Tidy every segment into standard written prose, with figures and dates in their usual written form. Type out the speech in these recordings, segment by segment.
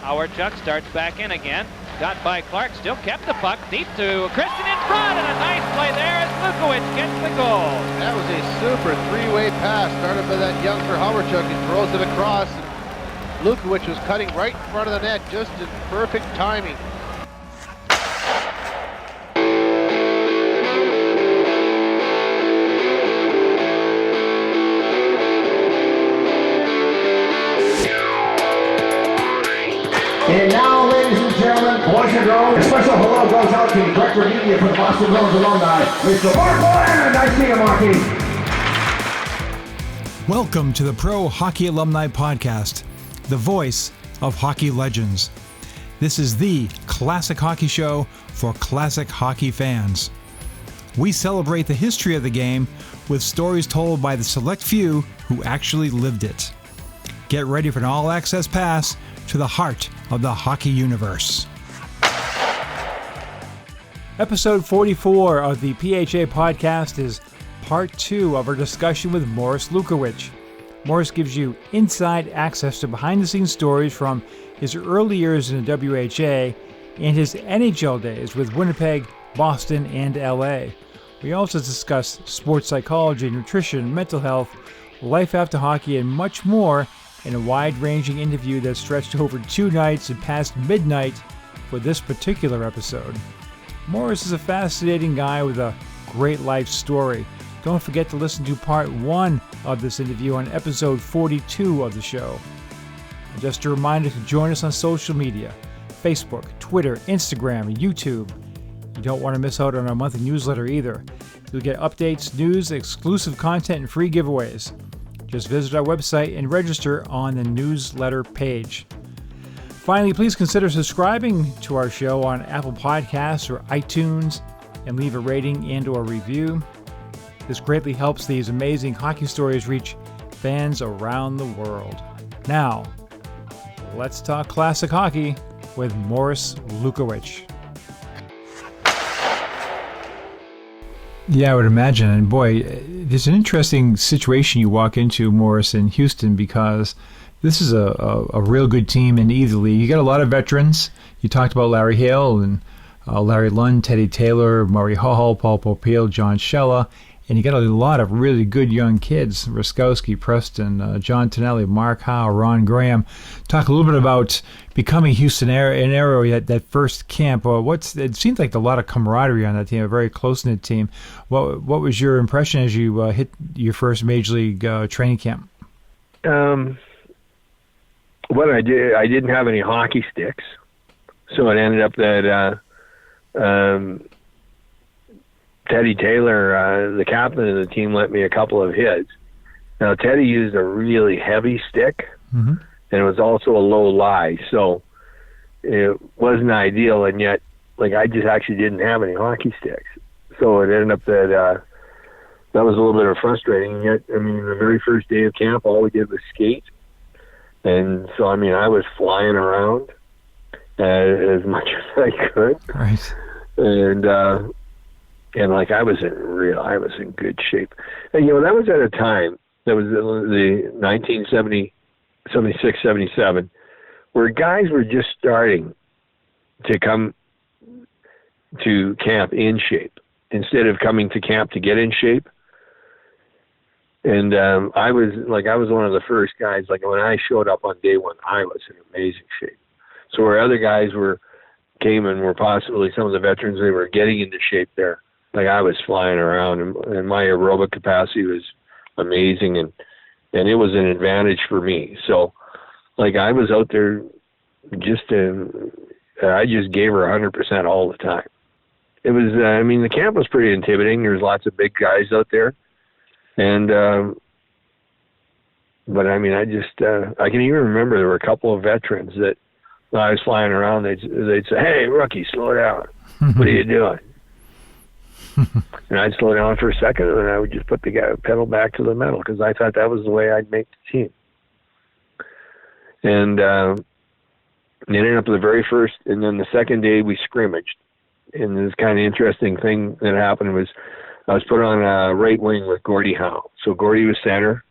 Howardchuk starts back in again. Got by Clark, still kept the puck deep to Christian in front, and a nice play there as Lukowich gets the goal. That was a super three-way pass started by that youngster Howardchuk. He throws it across. Lukowich was cutting right in front of the net, just in perfect timing. And now, ladies and gentlemen, boys and girls, a special hello goes out to the Director of Media for the Boston Bruins alumni, Mr. Mark Boland. Nice to meet you, Marky. Welcome to the Pro Hockey Alumni Podcast, the voice of hockey legends. This is the classic hockey show for classic hockey fans. We celebrate the history of the game with stories told by the select few who actually lived it. Get ready for an all-access pass to the heart of the hockey universe. Episode 44 of the PHA podcast is part 2 of our discussion with Morris Lukowich. Morris gives you inside access to behind-the-scenes stories from his early years in the WHA and his NHL days with Winnipeg, Boston, and LA. We also discuss sports psychology, nutrition, mental health, life after hockey, and much more in a wide-ranging interview that stretched over 2 nights and past midnight for this particular episode. Morris is a fascinating guy with a great life story. Don't forget to listen to part 1 of this interview on episode 42 of the show. And just a reminder to join us on social media, Facebook, Twitter, Instagram, and YouTube. You don't want to miss out on our monthly newsletter either. You'll get updates, news, exclusive content, and free giveaways. Just visit our website and register on the newsletter page. Finally, please consider subscribing to our show on Apple Podcasts or iTunes and leave a rating and/or review. This greatly helps these amazing hockey stories reach fans around the world. Now, let's talk classic hockey with Morris Lukowich. Yeah, I would imagine. And boy, there's an interesting situation you walk into, Morris, in Houston, because this is a real good team in either league. You got a lot of veterans. You talked about Larry Hale and Larry Lund, Teddy Taylor, Murray Hall, Paul Popeil, John Shella. And you got a lot of really good young kids, Ruskowski, Preston, John Tonelli, Mark Howe, Ron Graham. Talk a little bit about becoming Houston Aero at that first camp. It seemed like a lot of camaraderie on that team, a very close-knit team. What was your impression as you hit your first Major League training camp? What I did, I didn't have any hockey sticks, so it ended up that Teddy Taylor, the captain of the team, lent me a couple of his. Now, Teddy used a really heavy stick, and it was also a low lie, so it wasn't ideal, and yet, I just actually didn't have any hockey sticks. So it ended up that that was a little bit frustrating, and yet, the very first day of camp, all we did was skate, and so, I was flying around as much as I could. Right. And I was in good shape. And, that was at a time, that was the 1976, 77, where guys were just starting to come to camp in shape instead of coming to camp to get in shape. And I was one of the first guys, when I showed up on day 1, I was in amazing shape. So where other guys came and were possibly some of the veterans, they were getting into shape there. I was flying around, and my aerobic capacity was amazing, and it was an advantage for me. So, I was out there I just gave her 100% all the time. It was, the camp was pretty intimidating. There was lots of big guys out there, and but I can even remember there were a couple of veterans that when I was flying around, they'd say, "Hey, rookie, slow down. What are you doing?" And I'd slow down for a second, and then I would just put the pedal back to the metal because I thought that was the way I'd make the team. And it ended up the very first, and then the second day we scrimmaged. And this kind of interesting thing that happened was I was put on a right wing with Gordie Howe. So Gordie was center.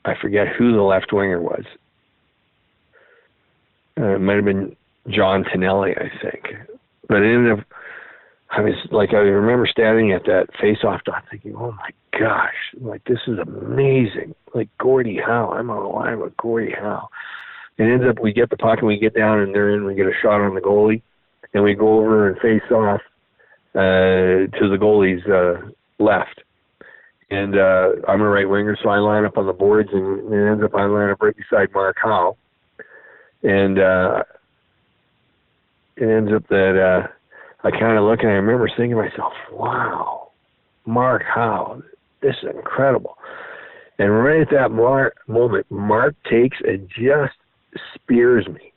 I forget who the left winger was. it might have been John Tonelli, I think. But it ended up, I remember standing at that face-off dot thinking, oh my gosh, like this is amazing. Like Gordie Howe, I'm on a line with Gordie Howe. It ends up, we get the puck and we get down and they're in, we get a shot on the goalie, and we go over and face off to the goalie's left. And I'm a right winger, so I line up on the boards, and it ends up I line up right beside Mark Howe. And it ends up that I kind of look and I remember thinking to myself, wow, Mark Howe, this is incredible. And right at that moment, Mark takes and just spears me.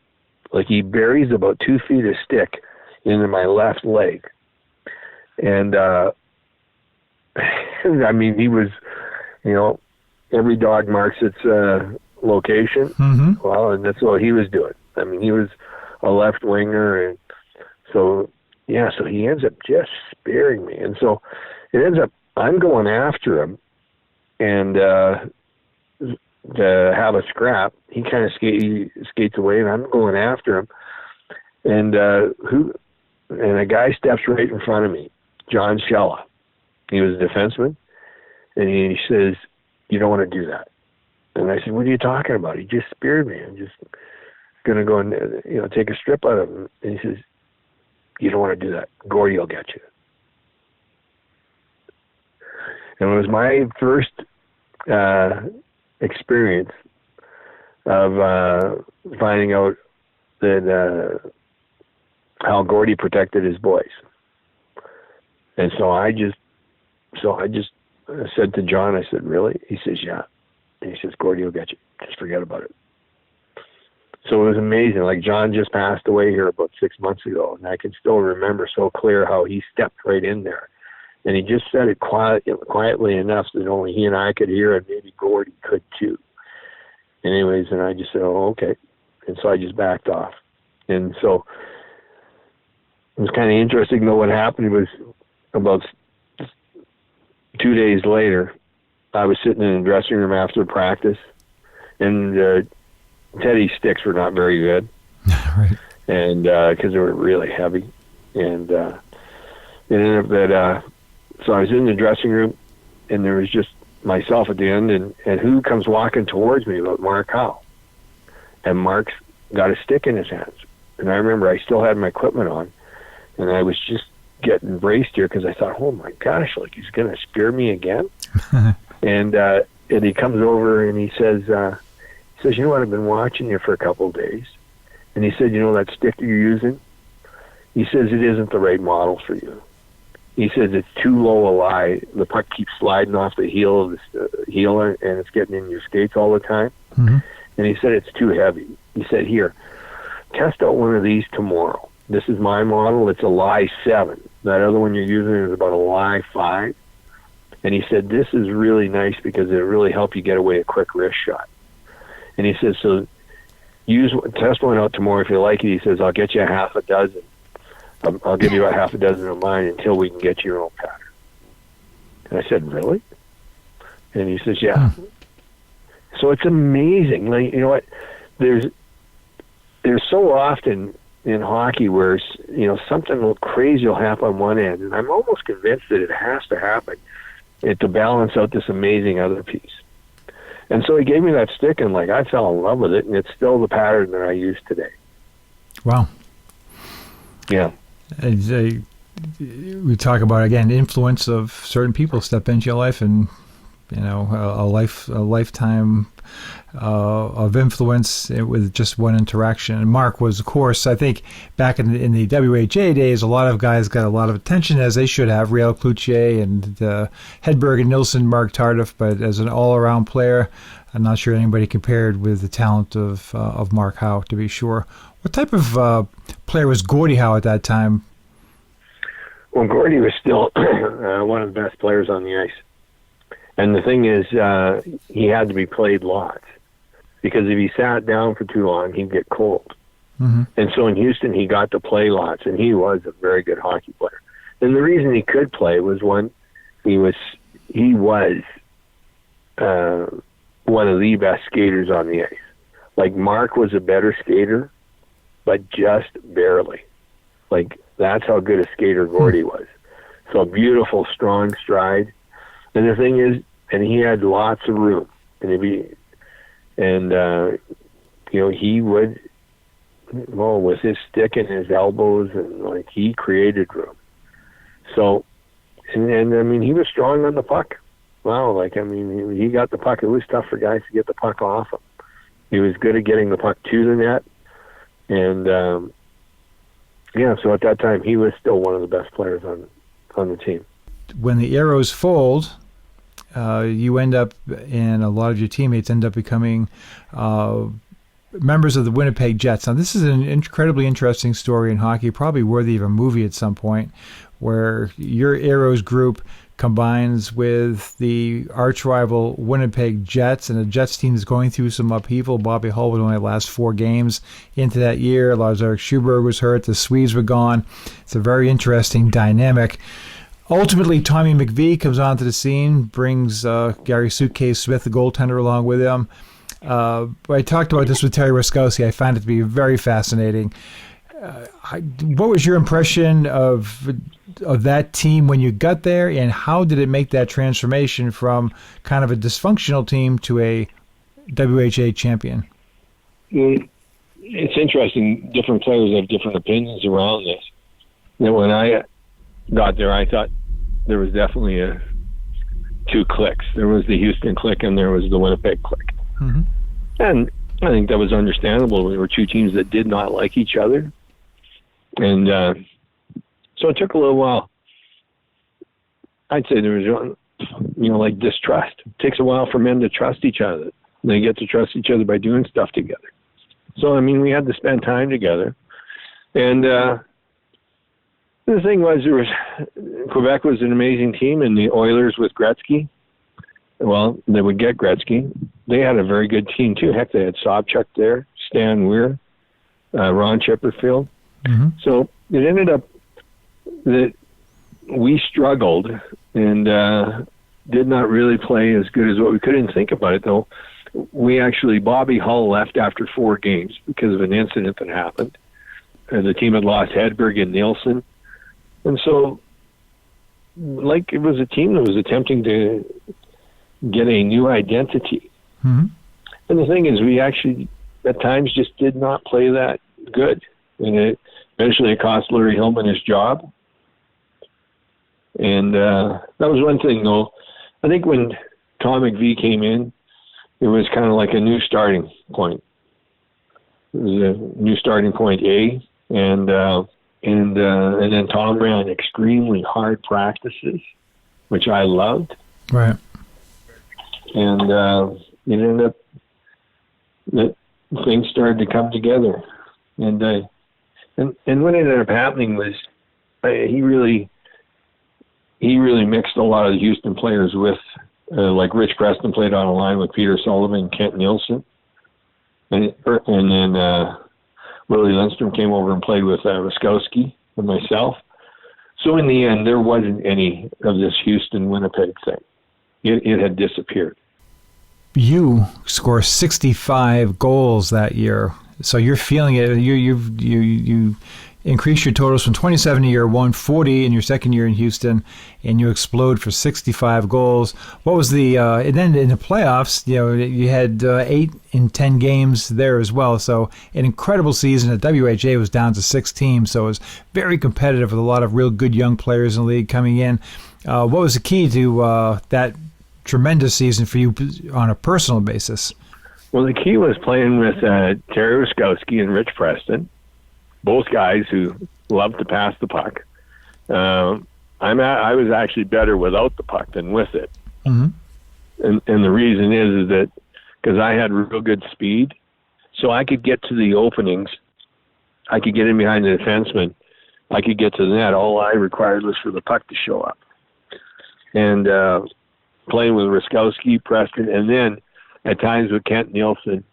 Like he buries about 2 feet of stick into my left leg. And, I mean, he was, every dog marks its location. Mm-hmm. Well, and that's what he was doing. I mean, he was a left winger. And so he ends up just spearing me. And so it ends up, I'm going after him and to have a scrap. He kind of skates away, and I'm going after him. And a guy steps right in front of me, John Shella. He was a defenseman, and he says, "You don't want to do that." And I said, "What are you talking about? He just speared me. I'm just going to go and take a strip out of him." And he says, "You don't want to do that. Gordie will get you." And it was my first experience of finding out that how Gordie protected his boys. And so I just said to John, I said, "Really?" He says, "Yeah." And he says, "Gordie will get you. Just forget about it." So it was amazing. Like John just passed away here about 6 months ago, and I can still remember so clear how he stepped right in there. And he just said it quietly enough that only he and I could hear, and maybe Gordie could too. Anyways, and I just said, "Oh, okay." And so I just backed off. And so it was kind of interesting, though. What happened was about 2 days later, I was sitting in the dressing room after practice, and Teddy's sticks were not very good, right? And because they were really heavy, and it ended up that so I was in the dressing room, and there was just myself at the end, and who comes walking towards me but Mark Howe, and Mark's got a stick in his hands, and I remember I still had my equipment on, and I was just getting braced here because I thought, oh my gosh, like he's going to spear me again. And he comes over and he says, "You know what? I've been watching you for a couple of days." And he said, "You know that stick that you're using?" He says, "It isn't the right model for you." He says, "It's too low a lie. The puck keeps sliding off the heel of the healer, and it's getting in your skates all the time." Mm-hmm. And he said, "It's too heavy." He said, "Here, test out one of these tomorrow. This is my model. It's a lie 7. That other one you're using is about a lie 5. And he said, this is really nice because it'll really help you get away a quick wrist shot." And he says, "So test one out tomorrow if you like it." He says, "I'll get you a half a dozen. I'll give you a half a dozen of mine until we can get your own pattern." And I said, "Really?" And he says, "Yeah." So it's amazing. Like, you know what? There's so often in hockey where, something crazy will happen on one end, and I'm almost convinced that it has to happen to balance out this amazing other piece. And so he gave me that stick, and I fell in love with it, and it's still the pattern that I use today. Wow. Yeah. We talk about, again, influence of certain people step into your life, and a lifetime of influence with just one interaction. And Mark was, of course, I think back in the WHA days, a lot of guys got a lot of attention, as they should have. Real Cloutier and Hedberg and Nilsson, Mark Tardif, but as an all-around player, I'm not sure anybody compared with the talent of Mark Howe, to be sure. What type of player was Gordie Howe at that time? Well, Gordie was still one of the best players on the ice. And the thing is, he had to be played lots, because if he sat down for too long, he'd get cold. Mm-hmm. And so in Houston, he got to play lots, and he was a very good hockey player. And the reason he could play was, one, he was one of the best skaters on the ice. Like, Mark was a better skater but just barely. Like, that's how good a skater Gordy was. So beautiful, strong stride. And the thing is, and he had lots of room. And he would, with his stick and his elbows, and like, he created room. So, and I mean, he was strong on the puck. Wow, like, I mean, he got the puck. It was tough for guys to get the puck off him. He was good at getting the puck to the net. And, so at that time, he was still one of the best players on the team. When the Arrows fold, you end up, and a lot of your teammates end up becoming members of the Winnipeg Jets. Now, this is an incredibly interesting story in hockey, probably worthy of a movie at some point, where your Arrows group combines with the arch-rival Winnipeg Jets, and the Jets team is going through some upheaval. Bobby Hull would only last 4 games into that year. Lars-Erik Schuberg was hurt. The Swedes were gone. It's a very interesting dynamic. Ultimately, Tommy McVie comes onto the scene, brings Gary Suitcase Smith, the goaltender, along with him. I talked about this with Terry Ruskowski. I found it to be very fascinating. What was your impression of that team when you got there, and how did it make that transformation from kind of a dysfunctional team to a WHA champion? It's interesting. Different players have different opinions around this. And when I got there, I thought there was definitely 2 cliques. There was the Houston clique and there was the Winnipeg clique. Mm-hmm. And I think that was understandable. We were 2 teams that did not like each other. And so it took a little while. I'd say there was, like distrust. It takes a while for men to trust each other. They get to trust each other by doing stuff together. So, I mean, we had to spend time together. And the thing was, Quebec was an amazing team, and the Oilers with Gretzky, well, they would get Gretzky. They had a very good team, too. Heck, they had Sobchuk there, Stan Weir, Ron Chipperfield. Mm-hmm. So it ended up that we struggled and did not really play as good as what we could. And think about it, though. Bobby Hull left after 4 games because of an incident that happened. And the team had lost Hedberg and Nielsen. And so, like, it was a team that was attempting to get a new identity. Mm-hmm. And the thing is, we actually, at times, just did not play that good. And eventually it cost Larry Hillman his job. And that was one thing, though. I think when Tom McVie came in, it was kind of like a new starting point. It was a new starting point A. And then Tom ran extremely hard practices, which I loved. Right. And it ended up that things started to come together. And what ended up happening was he really mixed a lot of the Houston players with, like Rich Preston played on a line with Peter Sullivan and Kent Nielsen. And then Willie Lindstrom came over and played with Ruskowski and myself. So in the end, there wasn't any of this Houston-Winnipeg thing. It had disappeared. You score 65 goals that year, so you're feeling it. You increase your totals from 27 in year 1, 40 in your second year in Houston, and you explode for 65 goals. What was the and then in the playoffs, you had 8 in 10 games there as well. So an incredible season. The WHA was down to 6 teams, so it was very competitive with a lot of real good young players in the league coming in. What was the key to that tremendous season for you on a personal basis? Well, the key was playing with Terry Ruskowski and Rich Preston, both guys who loved to pass the puck. I was actually better without the puck than with it. Mm-hmm. And the reason is that because I had real good speed, so I could get to the openings. I could get in behind the defenseman. I could get to the net. All I required was for the puck to show up. And playing with Ruskowski, Preston, and then at times with Kent Nielsen,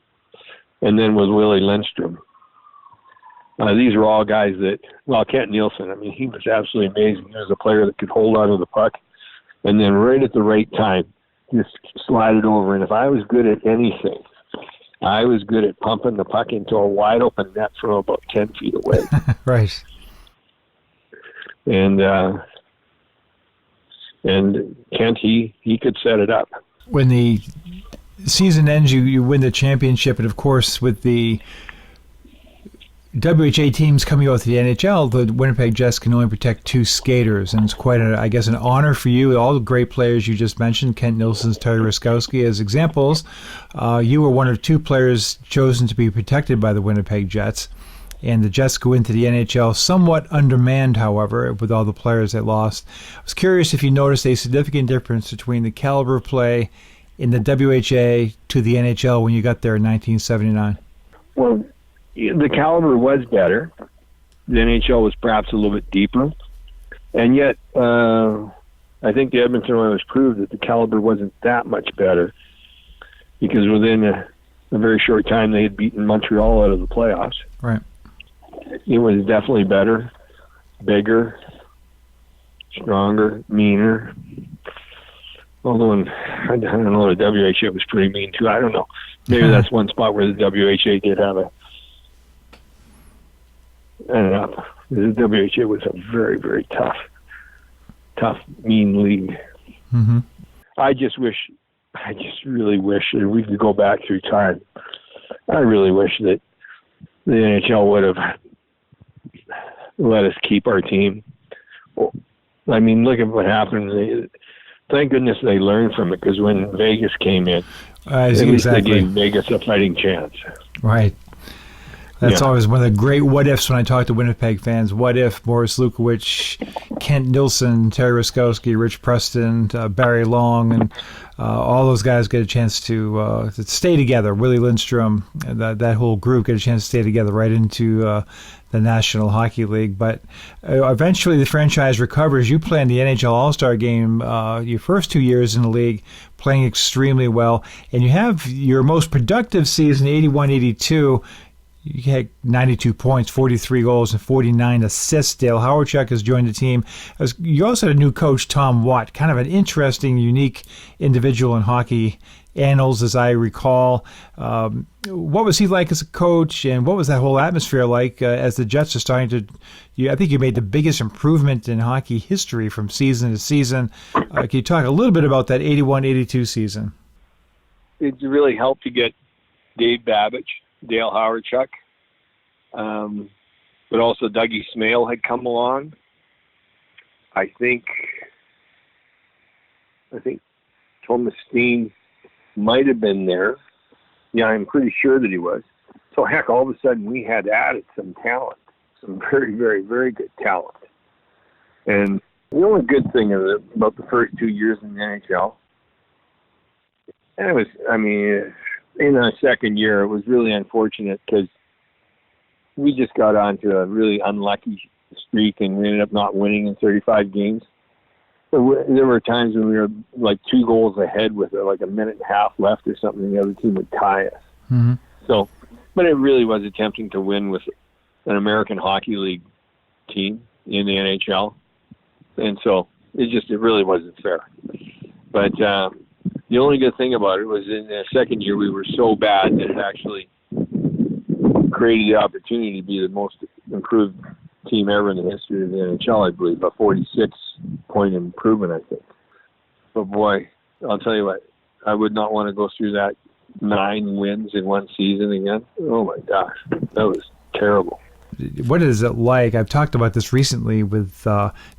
and then with Willie Lindstrom. These are all guys that, Kent Nielsen, I mean, he was absolutely amazing. He was a player that could hold on to the puck, and then right at the right time, just slide it over. And if I was good at anything, I was good at pumping the puck into a wide open net from about 10 feet away. Right. And Kent, he could set it up. When the season ends, you win the championship, and of course, with the WHA teams coming out to the NHL, the Winnipeg Jets can only protect 2 skaters, and it's quite, an honor for you. All the great players you just mentioned, Kent Nilsson, Terry Ruskowski, as examples. You were one of 2 players chosen to be protected by the Winnipeg Jets, and the Jets go into the NHL somewhat undermanned, however, with all the players they lost. I was curious if you noticed a significant difference between the caliber of play in the WHA to the NHL when you got there in 1979. Well, the caliber was better. The NHL was perhaps a little bit deeper. And yet, I think the Edmonton Oilers proved that the caliber wasn't that much better, because within a very short time they had beaten Montreal out of the playoffs. Right. It was definitely better, bigger, stronger, meaner. Although, I don't know, the WHA was pretty mean too. I don't know. Maybe that's one spot where the WHA did have I don't know. The WHA was a very, very tough, mean league. Mm-hmm. I just really wish that we could go back through time. I really wish that the NHL would have let us keep our team. I mean, look at what happened. Thank goodness they learned from it, because when Vegas came in, at least they gave Vegas a fighting chance. Right. That's always one of the great what-ifs when I talk to Winnipeg fans. What if Morris Lukowich, Kent Nilsson, Terry Ruskowski, Rich Preston, Barry Long, and all those guys get a chance to stay together. Willie Lindstrom, that whole group get a chance to stay together right into the National Hockey League. But eventually the franchise recovers. You play in the NHL All-Star Game your first 2 years in the league, playing extremely well. And you have your most productive season, 81-82. You had 92 points, 43 goals, and 49 assists. Dale Hawerchuk has joined the team. You also had a new coach, Tom Watt, kind of an interesting, unique individual in hockey annals, as I recall. What was he like as a coach, and what was that whole atmosphere like as the Jets are starting to... I think you made the biggest improvement in hockey history from season to season. Can you talk a little bit about that 81-82 season? It really helped to get Dave Babbage, Dale Hawerchuk, but also Dougie Smale had come along. I think Thomas Steen might have been there. Yeah, I'm pretty sure that he was. So heck, all of a sudden we had added some talent, some very, very, very good talent. And the only good thing about the first 2 years in the NHL, and it was, in our second year, it was really unfortunate because we just got onto a really unlucky streak and we ended up not winning in 35 games. So there were times when we were like 2 goals ahead with like a minute and a half left or something, and the other team would tie us. Mm-hmm. So, but it really was attempting to win with an American Hockey League team in the NHL. And so it really wasn't fair. But the only good thing about it was in the second year we were so bad that it actually created the opportunity to be the most improved team ever in the history of the NHL, I believe, a 46-point improvement, I think. But boy, I'll tell you what, I would not want to go through that 9 wins in one season again. Oh my gosh, that was terrible. What is it like? I've talked about this recently with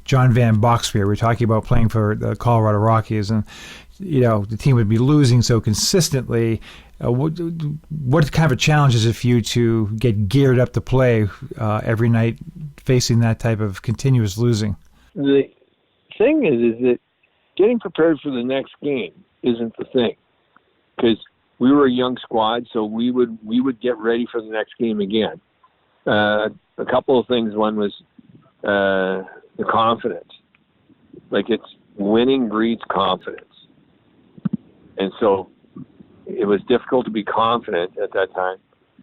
John Van Boxmeer. We're talking about playing for the Colorado Rockies, and the team would be losing so consistently. What kind of a challenge is it for you to get geared up to play every night, facing that type of continuous losing? The thing is that getting prepared for the next game isn't the thing, because we were a young squad, so we would get ready for the next game again. A couple of things. One was the confidence. Like, it's winning breeds confidence. And so it was difficult to be confident at that time.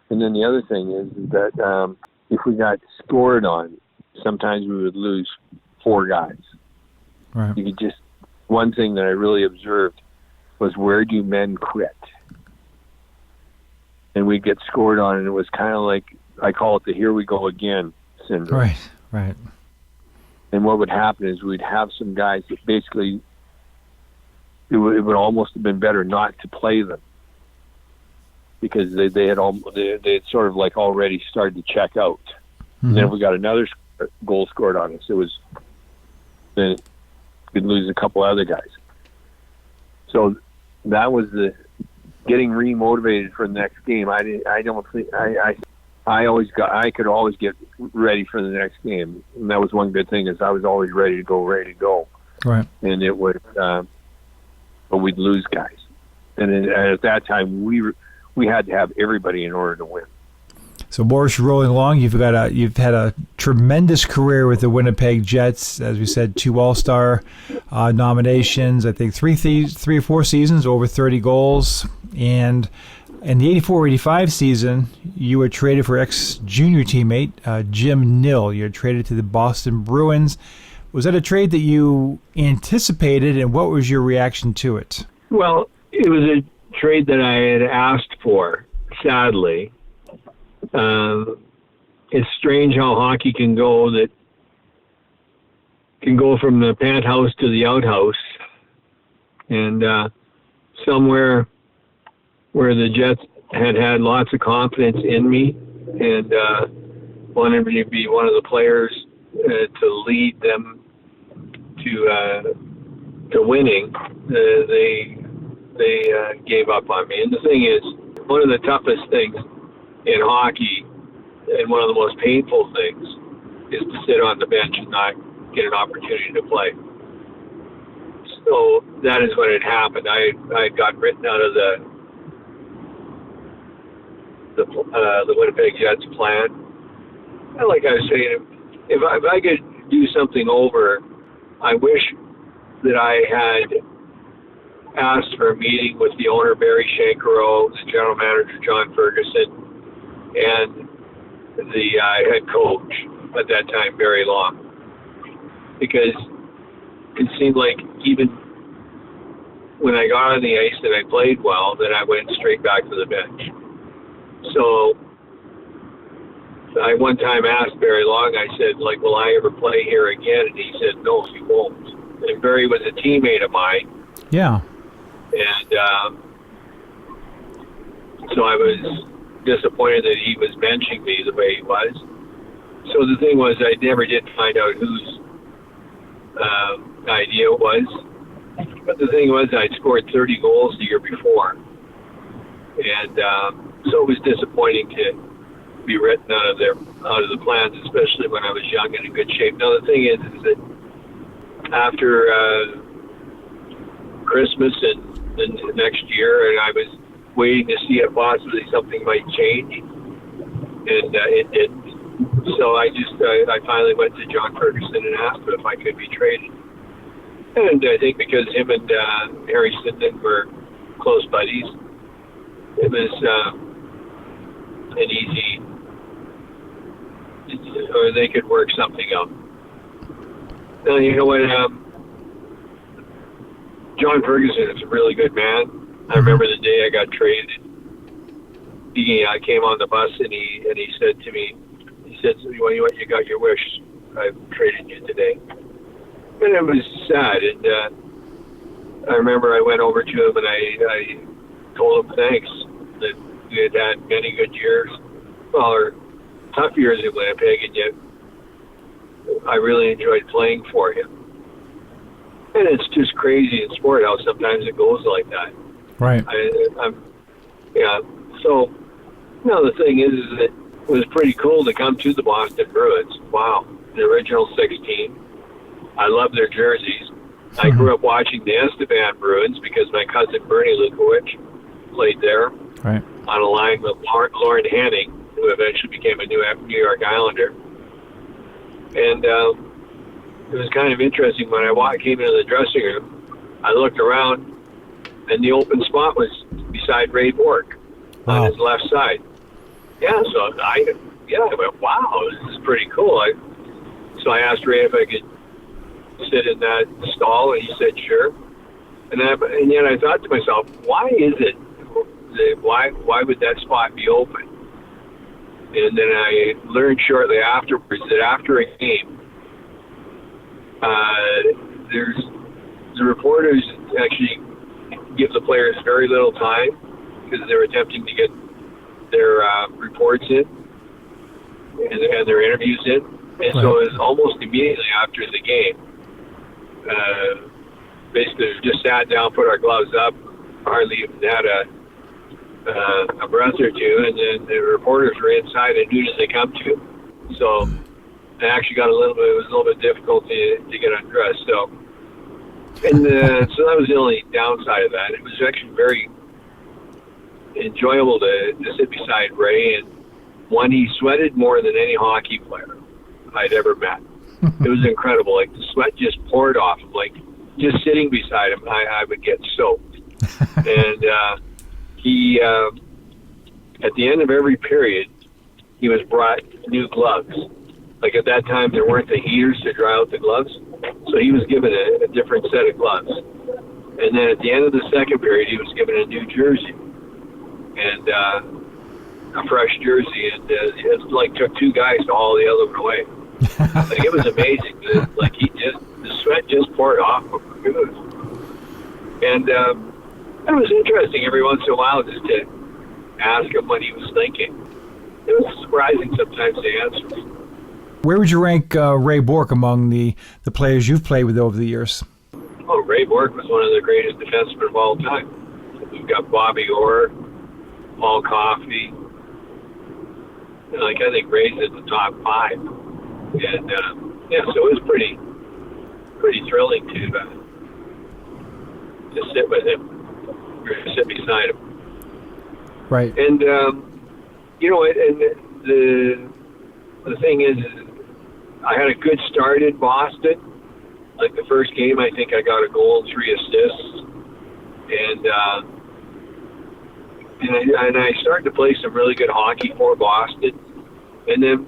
And then the other thing is that if we got scored on, sometimes we would lose 4 guys. Right. You could one thing that I really observed was, where do men quit? and we'd get scored on, and it was kind of like, I call it the "here we go again" syndrome. Right. And what would happen is we'd have some guys that basically it would almost have been better not to play them because they had sort of like already started to check out. Mm-hmm. And then if we got another goal scored on us, then we'd lose a couple other guys. So that was the getting remotivated for the next game. I could always get ready for the next game, and that was one good thing is I was always ready to go. Right. And it would, but we'd lose guys, and at that time we had to have everybody in order to win. So Morris, rolling along, you've had a tremendous career with the Winnipeg Jets. As we said, 2 All-Star nominations. I think 3 or 4 seasons, over 30 goals, and in the 84-85 season, you were traded for ex-junior teammate Jim Nill. You were traded to the Boston Bruins. Was that a trade that you anticipated, and what was your reaction to it? Well, it was a trade that I had asked for, sadly. It's strange how hockey can go from the penthouse to the outhouse, and somewhere where the Jets had lots of confidence in me and wanted me to be one of the players to lead them to winning. They gave up on me. And the thing is, one of the toughest things in hockey and one of the most painful things is to sit on the bench and not get an opportunity to play. So that is what had happened. I got written out of the Winnipeg Jets plan. And like I was saying, if I could do something over, I wish that I had asked for a meeting with the owner, Barry Shankarow, the general manager, John Ferguson, and the head coach at that time, Barry Long. Because it seemed like even when I got on the ice and I played well, that I went straight back to the bench. So I one time asked Barry Long, I said, will I ever play here again? And he said, no, you won't. And Barry was a teammate of mine. Yeah. And so I was disappointed that he was benching me the way he was. So the thing was, I never did find out whose idea it was. But the thing was, I'd scored 30 goals the year before. And so it was disappointing to be written out of the plans, especially when I was young and in good shape. Now the thing is that after Christmas and the next year, and I was waiting to see if possibly something might change, and it didn't. So I finally went to John Ferguson and asked him if I could be traded. And I think because him and Harry Sinden were close buddies, it was an easy, or they could work something out. Now, you know what? John Ferguson is a really good man. I remember the day I got traded. I came on the bus and he said to me, well, you got your wish. I've traded you today. And it was sad. And I remember I went over to him and I told him thanks, that we had had many good years, or tough years in Winnipeg, and yet I really enjoyed playing for him. And it's just crazy in sport how sometimes it goes like that. Right. So, the thing is that it was pretty cool to come to the Boston Bruins. Wow. The original 16. I love their jerseys. I grew up watching the Estevan Bruins because my cousin Bernie Lukowich played there. Right. On a line with Lauren Hanning, who eventually became a New York Islander. And it was kind of interesting when I came into the dressing room. I looked around, and the open spot was beside Ray Bork on his left side. Yeah, so I went, wow, this is pretty cool. So I asked Ray if I could sit in that stall, and he said sure. And yet I thought to myself, why is it why would that spot be open? And then I learned shortly afterwards that after a game, there's the reporters actually give the players very little time because they're attempting to get their reports in and their interviews in. And so it was almost immediately after the game. Basically, we just sat down, put our gloves up, hardly even had a breath or two, and then the reporters were inside as soon as they come to. So I actually got it was a little bit difficult to get undressed. So that was the only downside of that. It was actually very enjoyable to sit beside Ray, and he sweated more than any hockey player I'd ever met. It was incredible. Like, the sweat just poured off him. Like, just sitting beside him, I would get soaked. And he, at the end of every period, he was brought new gloves. Like, at that time, there weren't the heaters to dry out the gloves, so he was given a different set of gloves. And then at the end of the second period, he was given a new jersey and a fresh jersey, and it like took two guys to haul the other one away. Like, it was amazing. Like, the sweat just poured off him. And it was interesting every once in a while just to ask him what he was thinking. It was surprising sometimes the answers. Where would you rank Ray Bourque among the players you've played with over the years? Oh, Ray Bourque was one of the greatest defensemen of all time. We've got Bobby Orr, Paul Coffey. I think Ray's in the top 5. And, so it was pretty thrilling to sit with him, or to sit beside him. Right. And, and the thing is, I had a good start in Boston. Like, the first game, I think I got a goal and 3 assists. And I started to play some really good hockey for Boston. And then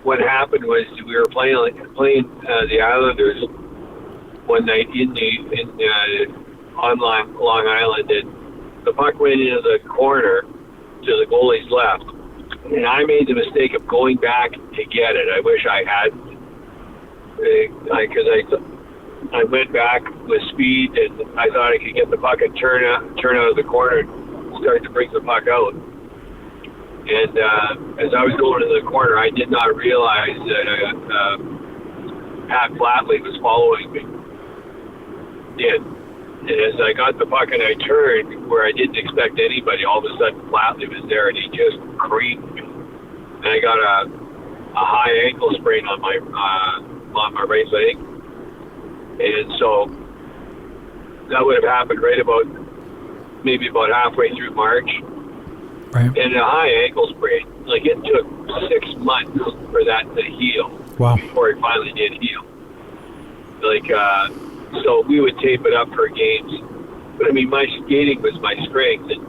what happened was we were playing the Islanders one night on Long Island, and the puck went into the corner to the goalie's left. And I made the mistake of going back to get it. I wish I hadn't, because I went back with speed, and I thought I could get the puck and turn out of the corner and start to bring the puck out. And as I was going to the corner, I did not realize that Pat Flatley was following me. And as I got the puck and I turned where I didn't expect anybody, all of a sudden Flatley was there, and he just creamed me. And I got a high ankle sprain on my right leg. And so that would have happened maybe about halfway through March. Right. And a high ankle sprain, like, it took 6 months for that to heal. Wow. Before it finally did heal. Like, so we would tape it up for games. But I mean, my skating was my strength, and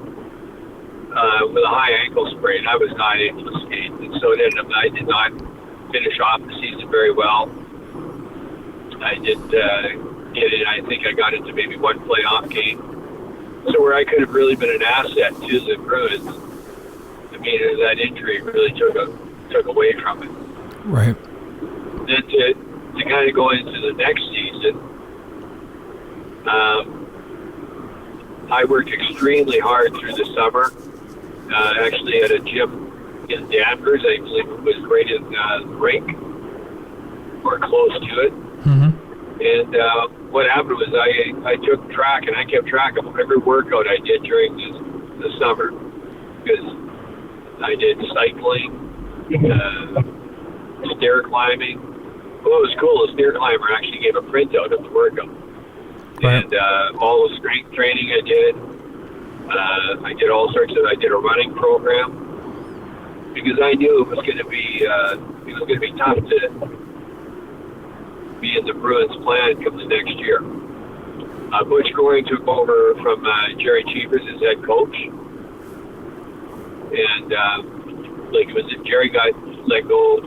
with a high ankle sprain, I was not able to skate. And so it ended up, I did not finish off the season very well. I did get it. I think I got into maybe one playoff game. So where I could have really been an asset to the Bruins, I mean, that injury really took away from it. Right. Then to kind of go into the next season, I worked extremely hard through the summer. Actually at a gym in Danvers, I believe it was right in the rink, or close to it. Mm-hmm. And what happened was I took track, and I kept track of every workout I did during the summer, because I did cycling, stair climbing. What was cool, the stair climber actually gave a printout of the workout. Right. And all the strength training I did. I did all sorts of. I did a running program because I knew it was going to be tough to be in the Bruins' plan come the next year. Butch Goring took over from Jerry Cheevers as head coach, and Jerry got let go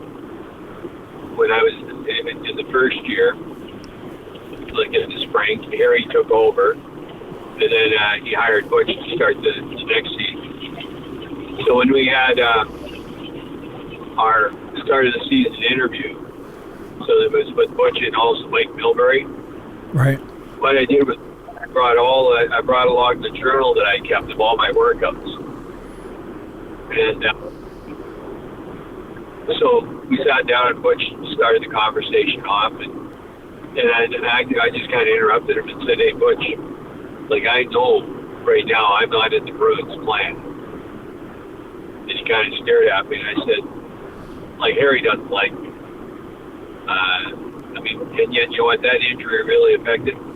when I was in the first year, like in the spring. Harry took over, And then he hired Butch to start the next season. So when we had our start of the season interview, so it was with Butch and also Mike Milbury. Right. What I did was I brought along the journal that I kept of all my workouts. And so we sat down and Butch started the conversation off, and I just kind of interrupted him and said, "Hey, Butch, like, I know right now I'm not in the Bruins plan." And he kind of stared at me, and I said, like, Harry doesn't like me. And yet, you know what, that injury really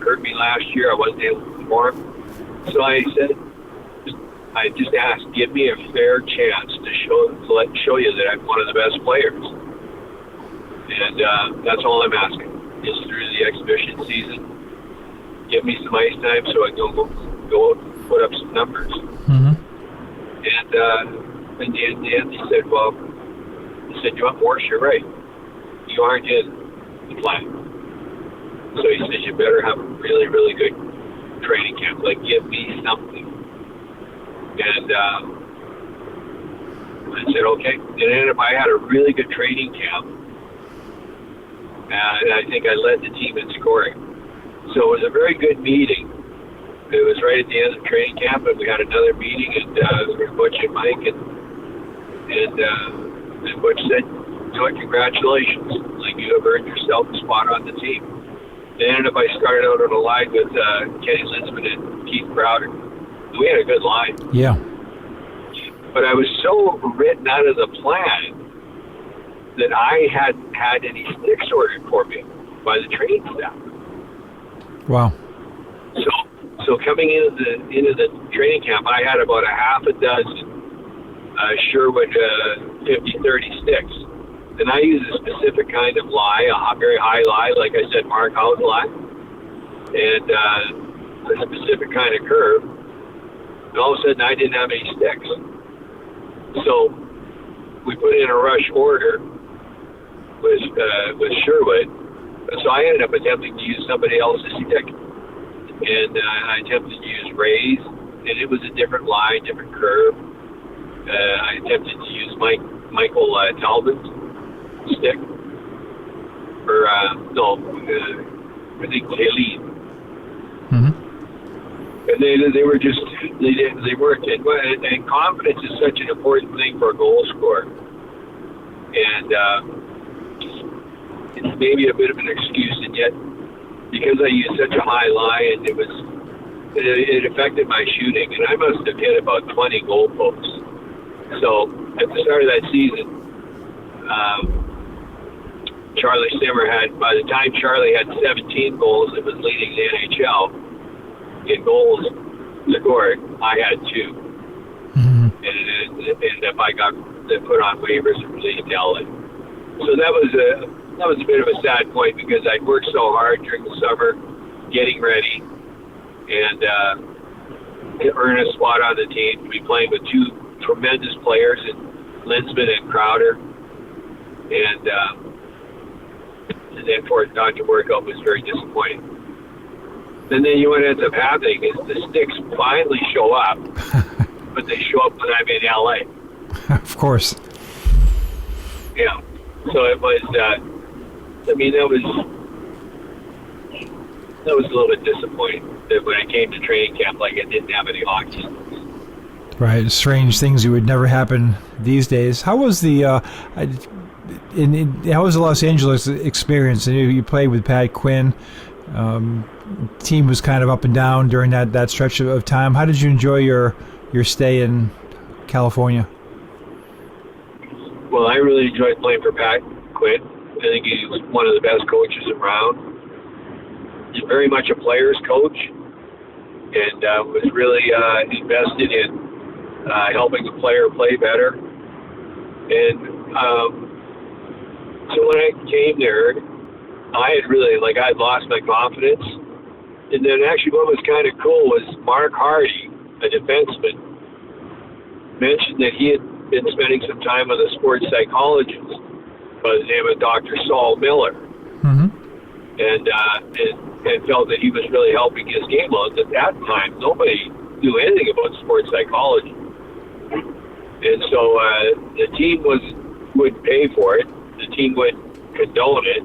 hurt me last year. I wasn't able to perform. So I said, I just asked, give me a fair chance to show you that I'm one of the best players. And that's all I'm asking, is through the exhibition season, give me some ice time so I can go put up some numbers. Mm-hmm. And in the end, he said, you want Morris, you're right. You aren't in the plan. So he said, you better have a really, really good training camp. Like, give me something. And I said, okay. And then I had a really good training camp. And I think I led the team in scoring. So it was a very good meeting. It was right at the end of training camp, and we had another meeting, and there were Butch and Mike, and Butch said, you know what, congratulations. Like, you have earned yourself a spot on the team. And if I started out on a line with Kenny Linsman and Keith Crowder, we had a good line. Yeah. But I was so written out of the plan that I hadn't had any sticks ordered for me by the training staff. Wow. So coming into the training camp, I had about a half a dozen Sherwood 50-30 sticks. And I use a specific kind of lie, a very high lie, like I said, Mark Howe's lie, and a specific kind of curve. And all of a sudden, I didn't have any sticks. So we put in a rush order with Sherwood. So I ended up attempting to use somebody else's stick. And I attempted to use Ray's, and it was a different lie, different curve. I attempted to use Michael Talbot's stick. Or, I think Taylene. Mm-hmm. And they were just, they worked it. And confidence is such an important thing for a goal scorer. And it's maybe a bit of an excuse, and yet, because I used such a high lie, and it affected my shooting, and I must have hit about 20 goal posts. So at the start of that season, Charlie Simmer by the time Charlie had 17 goals and was leading the NHL in goals scored, I had 2. Mm-hmm. And I got put on waivers and released to LA. So that was a bit of a sad point, because I'd worked so hard during the summer getting ready and to earn a spot on the team, to be playing with 2 tremendous players, in Linsman and Crowder, and then for it not to work out was very disappointing. And then what ends up happening is the sticks finally show up, but they show up when I'm in LA. Of course. Yeah. So it was, that was a little bit disappointing, that when I came to training camp, like, I didn't have any hockey sticks. Right, strange things that would never happen these days. How was the how was the Los Angeles experience? You played with Pat Quinn. Team was kind of up and down during that stretch of time. How did you enjoy your stay in California? Well, I really enjoyed playing for Pat Quinn. I think he was one of the best coaches around. He's very much a player's coach, and was really invested in helping the player play better. And so when I came there, I had lost my confidence. And then actually what was kind of cool was Mark Hardy, a defenseman, mentioned that he had been spending some time with a sports psychologist by the name of Dr. Saul Miller. Mm-hmm. And and felt that he was really helping his game out. At that time, nobody knew anything about sports psychology. And so the team would pay for it. The team would condone it.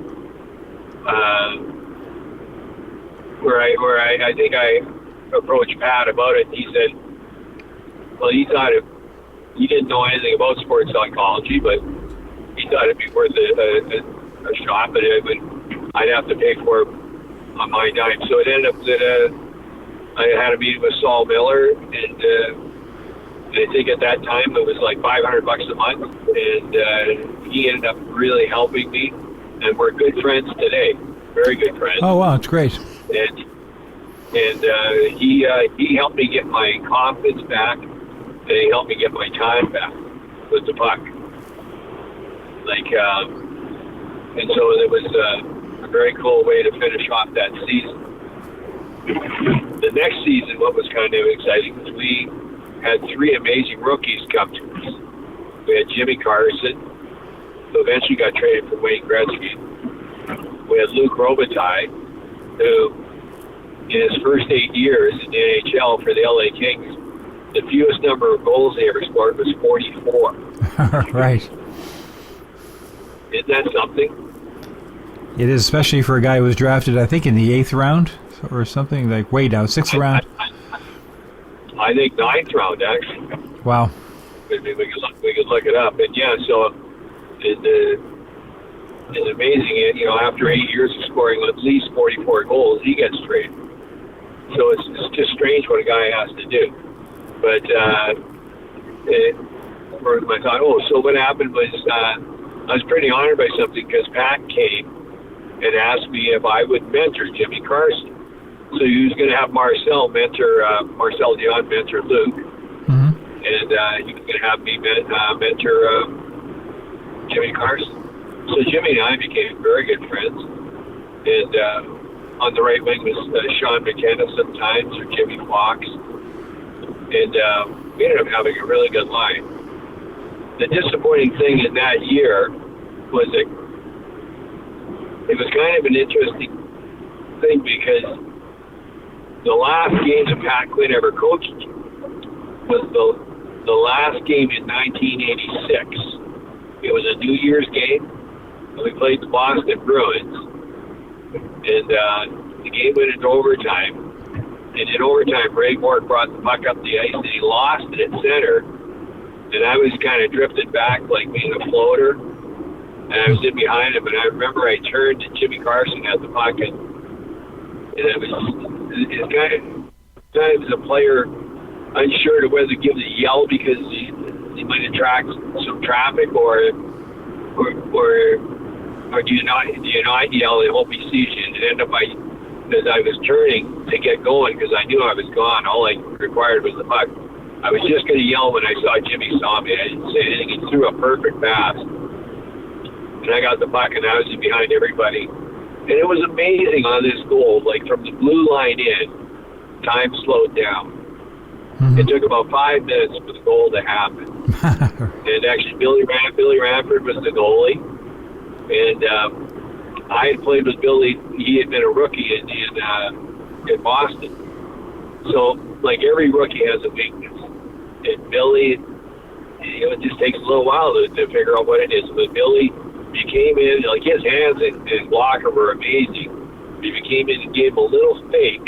Where I think I approached Pat about it. He said, well, he thought he didn't know anything about sports psychology, but he thought it'd be worth a shot, but I'd have to pay for it on my dime. So it ended up that I had a meeting with Saul Miller, and I think at that time it was like $500 a month, and he ended up really helping me, and we're good friends today, very good friends. Oh wow, that's great. And he helped me get my confidence back, and he helped me get my time back with the puck. And so it was a very cool way to finish off that season. The next season, what was kind of exciting was we had 3 amazing rookies come to us. We had Jimmy Carson, who eventually got traded for Wayne Gretzky. We had Luc Robitaille, who in his first 8 years in the NHL for the LA Kings, the fewest number of goals they ever scored was 44. Right. Isn't that something? It is, especially for a guy who was drafted, I think, in the 8th round or something, like way down, 6th round. I think 9th round, actually. Wow. We could look it up. And yeah, so it's amazing. You know, after 8 years of scoring at least 44 goals, he gets traded. So it's just strange what a guy has to do. But I thought, so what happened was I was pretty honored by something because Pat came and asked me if I would mentor Jimmy Carson. So he was going to have Marcel Dion mentor Luke, and he was going to have me mentor Jimmy Carson. So Jimmy and I became very good friends, and on the right wing was Sean McKenna sometimes, or Jimmy Fox, and we ended up having a really good line. The disappointing thing in that year was that it was kind of an interesting thing because the last game that Pat Quinn ever coached was the last game in 1986. It was a New Year's game, and we played the Boston Bruins, and the game went into overtime. And in overtime, Ray Moore brought the puck up the ice, and he lost it at center. And I was kind of drifted back like being a floater, and I was in behind him. And I remember I turned to Jimmy Carson at the puck, and it's kind of times a player unsure to whether to give the yell because he might attract some traffic, or do you not yell and hope he sees you? And it ended up as I was turning to get going because I knew I was gone. All I required was the puck. I was just going to yell when I saw Jimmy saw me. I didn't say anything. He threw a perfect pass, and I got the puck, and I was in behind everybody. And it was amazing on this goal, like from the blue line in, time slowed down. It took about 5 minutes for the goal to happen. And actually, Billy Ranford was the goalie. And I had played with Billy. He had been a rookie in Boston. So, like every rookie has a weakness. And Billy, it just takes a little while to figure out what it is. But Billy, he came in, like his hands and blocker were amazing. He came in and gave him a little fake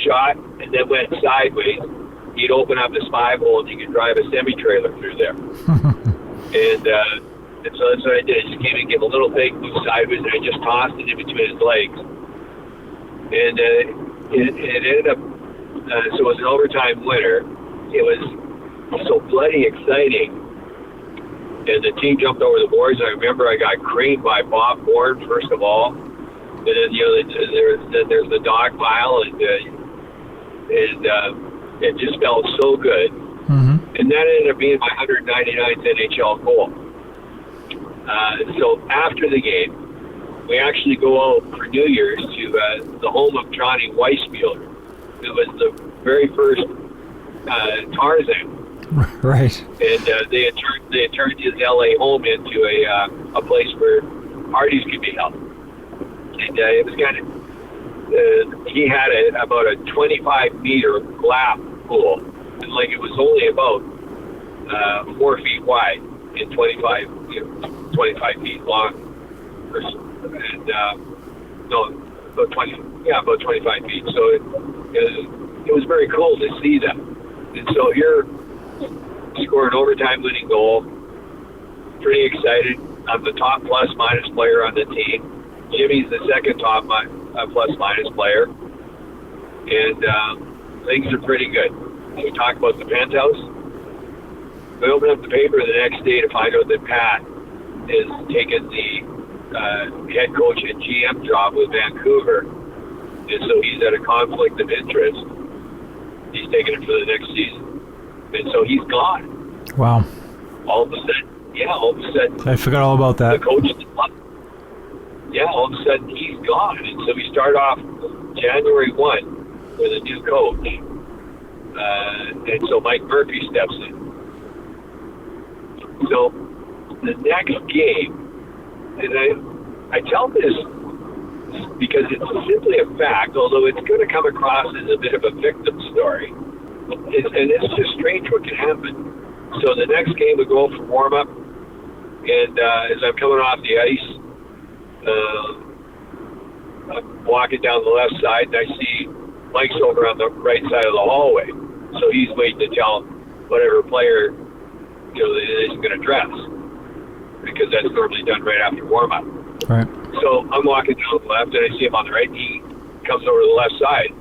shot, and then went sideways. He'd open up his 5-hole, and he could drive a semi-trailer through there. And so that's what I did. I just came in and gave a little fake move sideways, and I just tossed it in between his legs. And it ended up, so it was an overtime winner. It was so bloody exciting. And the team jumped over the boards. I remember I got creamed by Bob Bourne, first of all. And then there's the dog pile, and it just felt so good. And that ended up being my 199th NHL goal. So after the game, we actually go out for New Year's to the home of Johnny Weissfielder, who was the very first Tarzan. Right. And they had turned his LA home into a place where parties could be held. And it was kind of he had about a 25-meter lap pool, and like it was only about 4 feet wide and 25 feet long, and about 25 feet. So it was very cool to see that. And so here, scored an overtime winning goal. Pretty excited. I'm the top plus-minus player on the team. Jimmy's the second top plus-minus player. And things are pretty good. We talk about the penthouse. We open up the paper the next day to find out that Pat is taking the head coach and GM job with Vancouver. And so he's at a conflict of interest. He's taking it for the next season. And so he's gone. Wow. All of a sudden. I forgot all about that. The coach, all of a sudden he's gone. And so we start off January 1 with a new coach. And so Mike Murphy steps in. So the next game, and I tell this because it's simply a fact, although it's going to come across as a bit of a victim story. And it's just strange what can happen. So the next game we go for warm-up, and as I'm coming off the ice, I'm walking down the left side, and I see Mike's over on the right side of the hallway. So he's waiting to tell whatever player, that isn't going to dress, because that's normally done right after warm-up. Right. So I'm walking down the left, and I see him on the right, and he comes over to the left side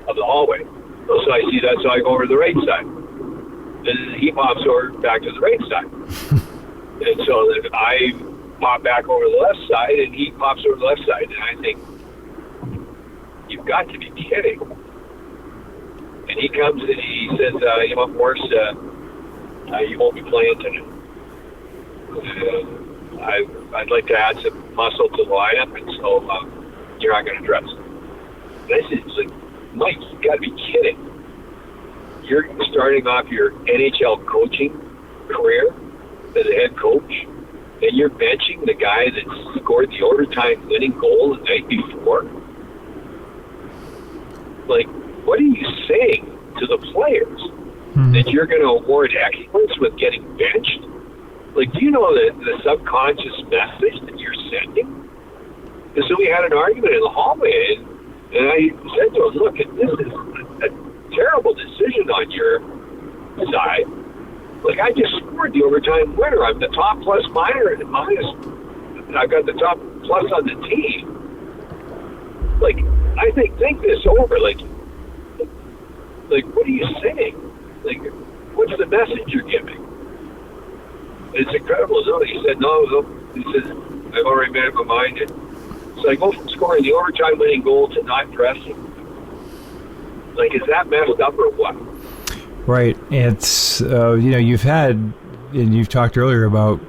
of the hallway. So I see that, so I go over to the right side. And he pops over back to the right side. And so then I pop back over to the left side, and he pops over to the left side. And I think, you've got to be kidding. And he comes and he says, Morris, you won't be playing tonight. I'd like to add some muscle to the lineup, and so you're not going to dress. And I said, Mike, you've got to be kidding. You're starting off your NHL coaching career as a head coach, and you're benching the guy that scored the overtime winning goal the night before? What are you saying to the players? That you're going to award excellence with getting benched? Do you know the subconscious message that you're sending? And so we had an argument in the hallway, and I said to him, look, this is a terrible decision on your side. I just scored the overtime winner. I'm the top plus minus. I've got the top plus on the team. I think this over. What are you saying? What's the message you're giving? It's incredible, isn't it? He said, no. He says, I've already made up my mind. So I go from scoring the overtime winning goal to not dressing. Is that messed up or what? Right. It's, you've had, and you've talked earlier about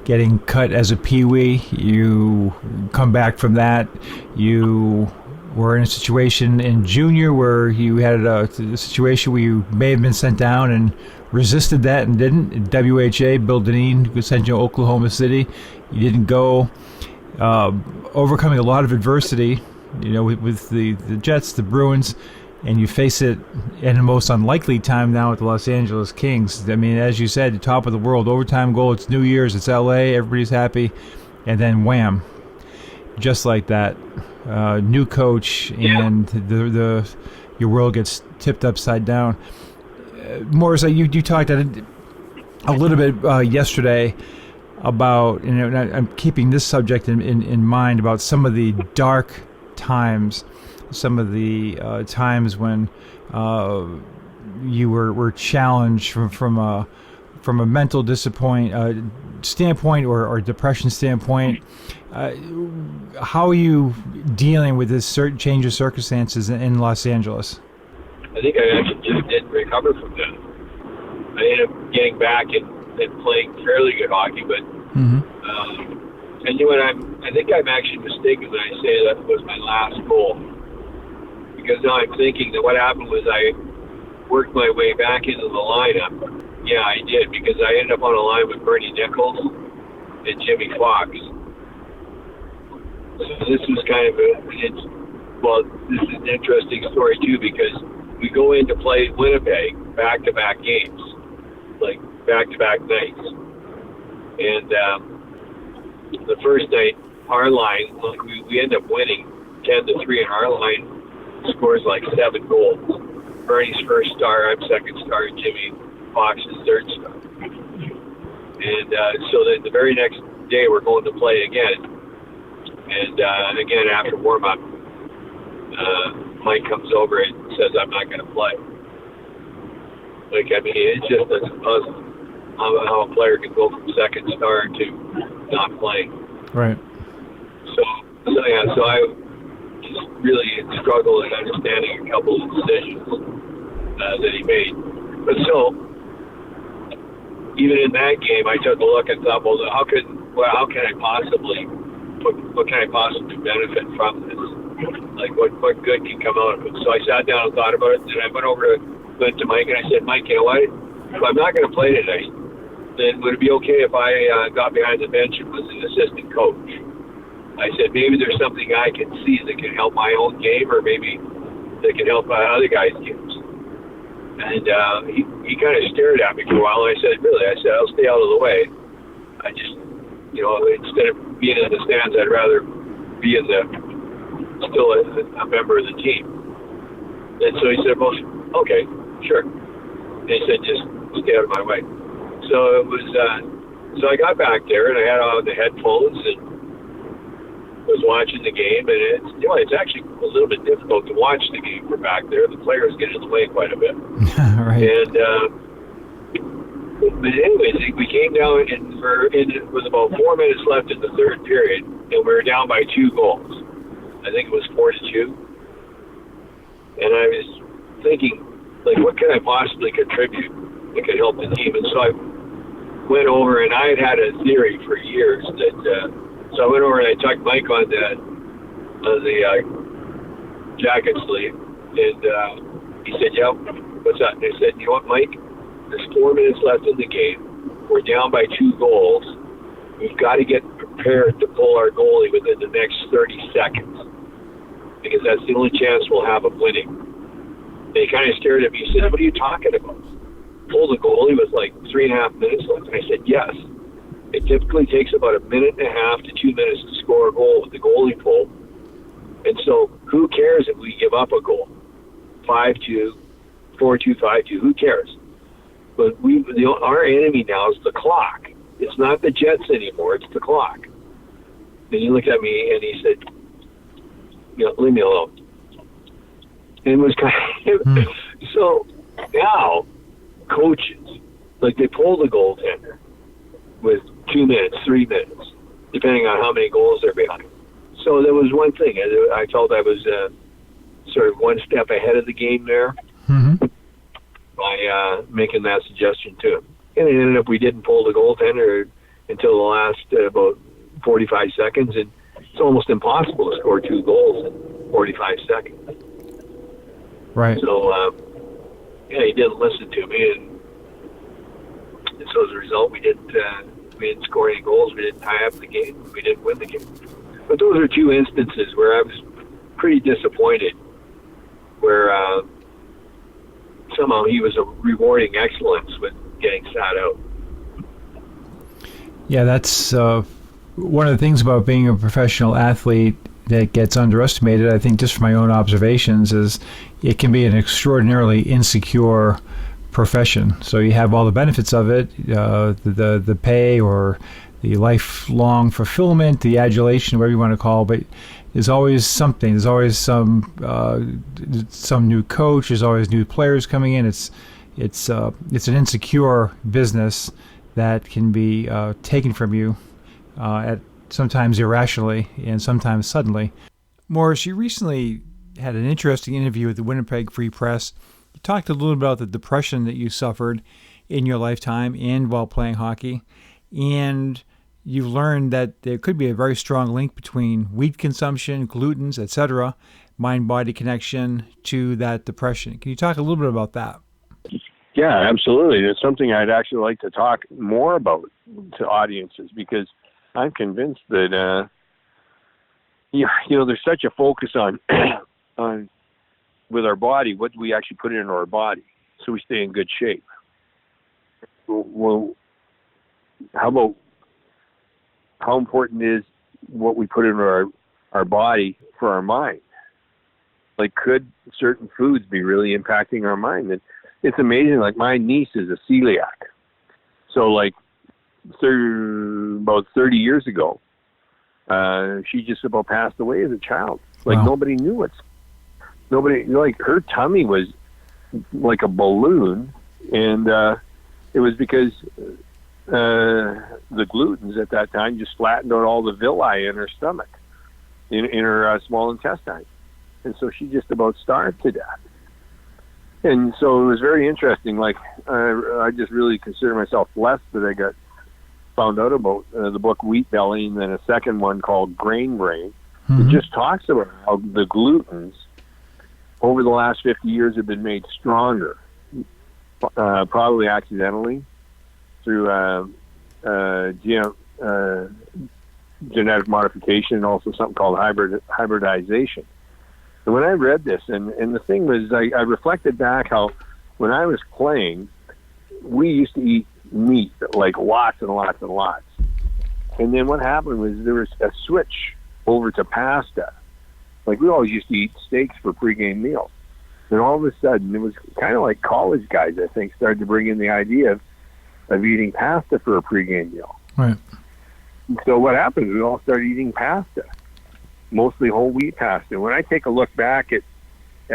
getting cut as a peewee. You come back from that. You were in a situation in junior where you had a situation where you may have been sent down and resisted that and didn't. WHA, Bill Deneen, who sent you to Oklahoma City. You didn't go. Overcoming a lot of adversity, with the Jets, the Bruins, and you face it in the most unlikely time now with the Los Angeles Kings. I mean, as you said, the top of the world, overtime goal, it's New Year's, it's LA, everybody's happy, and then wham, just like that, new coach, and your world gets tipped upside down. Morris, you talked a little bit yesterday about, I'm keeping this subject in mind, about some of the dark times, some of the times when you were challenged from a mental standpoint or depression standpoint. How are you dealing with this certain change of circumstances in Los Angeles? I think I actually just didn't recover from that. I ended up getting back and playing fairly good hockey, but and I think I'm actually mistaken when I say that was my last goal, because now I'm thinking that what happened was I worked my way back into the lineup. Yeah, I did, because I ended up on a line with Bernie Nichols and Jimmy Fox. So this was kind of well, this is an interesting story too, because we go in to play Winnipeg back-to-back games, like back-to-back nights. And the first night, our line, like we end up winning 10-3, and our line scores like 7 goals. Bernie's first star, I'm second star, and Jimmy Fox's third star. And so then the very next day, we're going to play again. And again, after warm-up, Mike comes over and says, I'm not going to play. Like, I mean, it just doesn't puzzle how a player can go from second star to not playing. Right. So I just really struggled in understanding a couple of decisions that he made. But so, even in that game, I took a look and thought, well, how can I possibly, what can I possibly benefit from this? Like, what good can come out of it? So I sat down and thought about it, and I went to Mike, and I said, Mike, you know what? If I'm not going to play tonight, then would it be okay if I got behind the bench and was an assistant coach? I said, maybe there's something I can see that can help my own game, or maybe that can help other guys' games. And he kind of stared at me for a while, and I said, really? I said, I'll stay out of the way. I just, instead of being in the stands, I'd rather be still a member of the team. And so he said, well, okay, sure. And he said, just stay out of my way. So it was, so I got back there, and I had on the headphones and was watching the game, and it's actually a little bit difficult to watch the game from back there. The players get in the way quite a bit. Right. And but anyways, we came down, and it was about 4 minutes left in the third period, and we were down by 2 goals. I think it was 4-2. And I was thinking, like, what can I possibly contribute that could help the team? And so I went over, and I had a theory for years that. So I went over and I tucked Mike on the jacket sleeve, and he said, "Yeah, what's up?" And I said, "You know what, Mike? There's 4 minutes left in the game. We're down by 2 goals. We've got to get prepared to pull our goalie within the next 30 seconds, because that's the only chance we'll have of winning." And he kind of stared at me. He said, "What are you talking about? Pull the goalie with like 3.5 minutes left?" And I said, "Yes. It typically takes about 1.5 to 2 minutes to score a goal with the goalie pull. And so who cares if we give up a goal? 5-2, 4-2, 5-2, who cares? But our enemy now is the clock. It's not the Jets anymore, it's the clock." And he looked at me and he said, leave me alone. And it was kind of, so now coaches, like, they pull the goaltender with 2 minutes, 3 minutes, depending on how many goals they're behind. So there was one thing. I felt I was sort of one step ahead of the game there by making that suggestion to him. And it ended up we didn't pull the goaltender until the last about 45 seconds, and it's almost impossible to score 2 goals in 45 seconds. Right. So, he didn't listen to me, and so as a result, we didn't score any goals. We didn't tie up the game. We didn't win the game. But those are 2 instances where I was pretty disappointed, where somehow he was rewarding excellence with getting sat out. Yeah, that's one of the things about being a professional athlete that gets underestimated, I think, just from my own observations, is it can be an extraordinarily insecure profession. So you have all the benefits of it, the pay or the lifelong fulfillment, the adulation, whatever you want to call it, but there's always something. There's always some new coach. There's always new players coming in. It's an insecure business that can be taken from you at sometimes irrationally and sometimes suddenly. Morris, you recently had an interesting interview with the Winnipeg Free Press. You talked a little about the depression that you suffered in your lifetime and while playing hockey, and you learned that there could be a very strong link between wheat consumption, glutens, etc., mind-body connection to that depression. Can you talk a little bit about that? Yeah, absolutely. It's something I'd actually like to talk more about to audiences, because I'm convinced that there's such a focus on on with our body, what do we actually put into our body so we stay in good shape? Well, how important is what we put into our body for our mind? Like, could certain foods be really impacting our mind? And it's amazing. Like, my niece is a celiac. So, like, about 30 years ago, she just about passed away as a child. Like, wow. Nobody knew it. Like, her tummy was like a balloon, and it was because the glutens at that time just flattened out all the villi in her stomach, in her small intestine. And so she just about starved to death. And so it was very interesting. Like, I just really consider myself blessed that I got found out about the book Wheat Belly, and then a second one called Grain Brain. It just talks about how the glutens over the last 50 years have been made stronger, probably accidentally, through genetic modification, and also something called hybridization. And when I read this, and the thing was, I reflected back how when I was playing, we used to eat meat, like lots and lots and lots. And then what happened was there was a switch over to pasta. Like, we always used to eat steaks for pregame meals. And all of a sudden, it was kind of like college guys, I think, started to bring in the idea of eating pasta for a pregame meal. Right. And so what happened, we all started eating pasta, mostly whole wheat pasta. When I take a look back at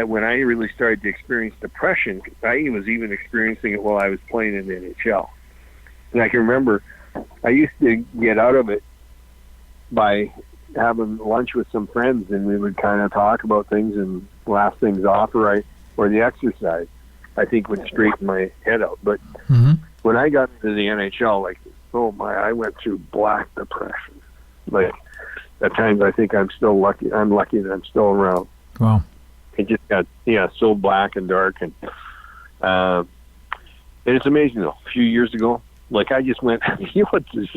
when I really started to experience depression, I was even experiencing it while I was playing in the NHL. And I can remember I used to get out of it by having lunch with some friends, and we would kind of talk about things and laugh things off, or the exercise, I think, would straighten my head out. But when I got into the NHL, like, oh my, I went through black depression. Like, at times I think I'm still lucky. I'm lucky that I'm still around. Wow. It just got, so black and dark. And it's amazing, though. A few years ago, like, I just went, you know what this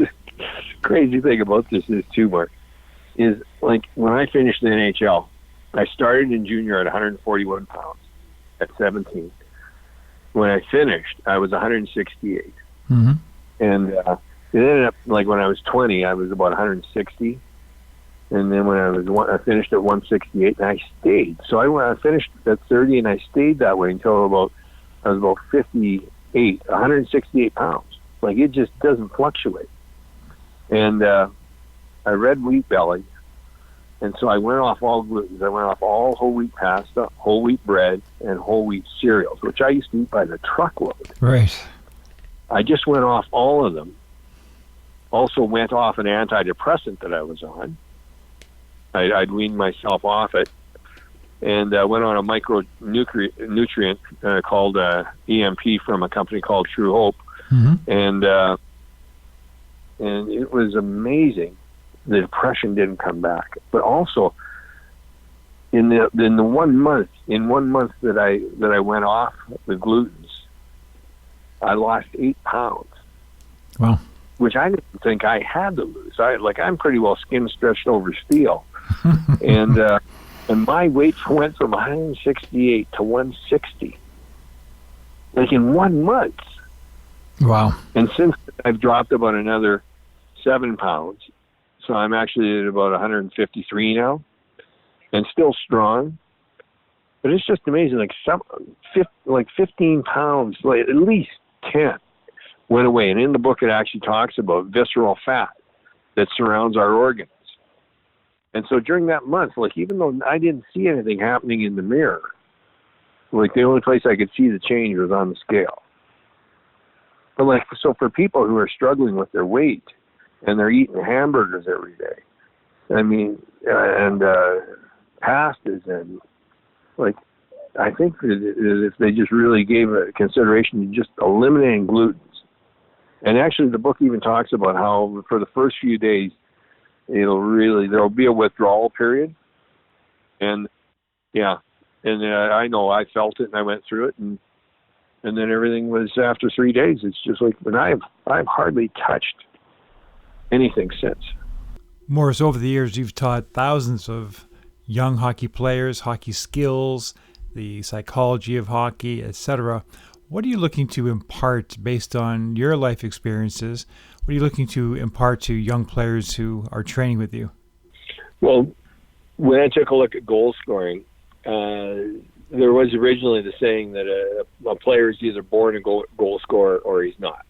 crazy thing about this is too, Mark, is, like, when I finished the NHL, I started in junior at 141 pounds at 17. When I finished, I was 168. And it ended up, like, when I was 20, I was about 160. And then when I finished at 168, and I stayed. So I finished at 30, and I stayed that way until I was about 58, 168 pounds. Like, it just doesn't fluctuate. And I read Wheat Belly, and so I went off all glutens. I went off all whole wheat pasta, whole wheat bread, and whole wheat cereals, which I used to eat by the truckload. Right. I just went off all of them. Also went off an antidepressant that I was on. I'd weaned myself off it, and went on a micronutrient called EMP from a company called True Hope. And it was amazing. The depression didn't come back, but also in the 1 month that I went off the glutens, I lost 8 pounds. Wow. Which I didn't think I had to lose. I'm pretty well skin stretched over steel. And my weight went from 168 to 160, like in 1 month. Wow. And since I've dropped about another 7 pounds, so I'm actually at about 153 now, and still strong. But it's just amazing. Like 15 pounds, like at least 10, went away. And in the book, it actually talks about visceral fat that surrounds our organs. And so during that month, like, even though I didn't see anything happening in the mirror, like, the only place I could see the change was on the scale. But, like, so for people who are struggling with their weight and they're eating hamburgers every day, I mean, and pastas, and, like, I think that if they just really gave a consideration to just eliminating glutens. And actually the book even talks about how for the first few days, there'll be a withdrawal period. And I know I felt it and I went through it, and then everything was, after 3 days, it's just like, when I've hardly touched anything since. Morris, over the years, you've taught thousands of young hockey players, hockey skills, the psychology of hockey, etc. What are you looking to impart based on your life experiences? What are you looking to impart to young players who are training with you? Well, when I took a look at goal scoring, there was originally the saying that a player is either born a goal scorer or he's not.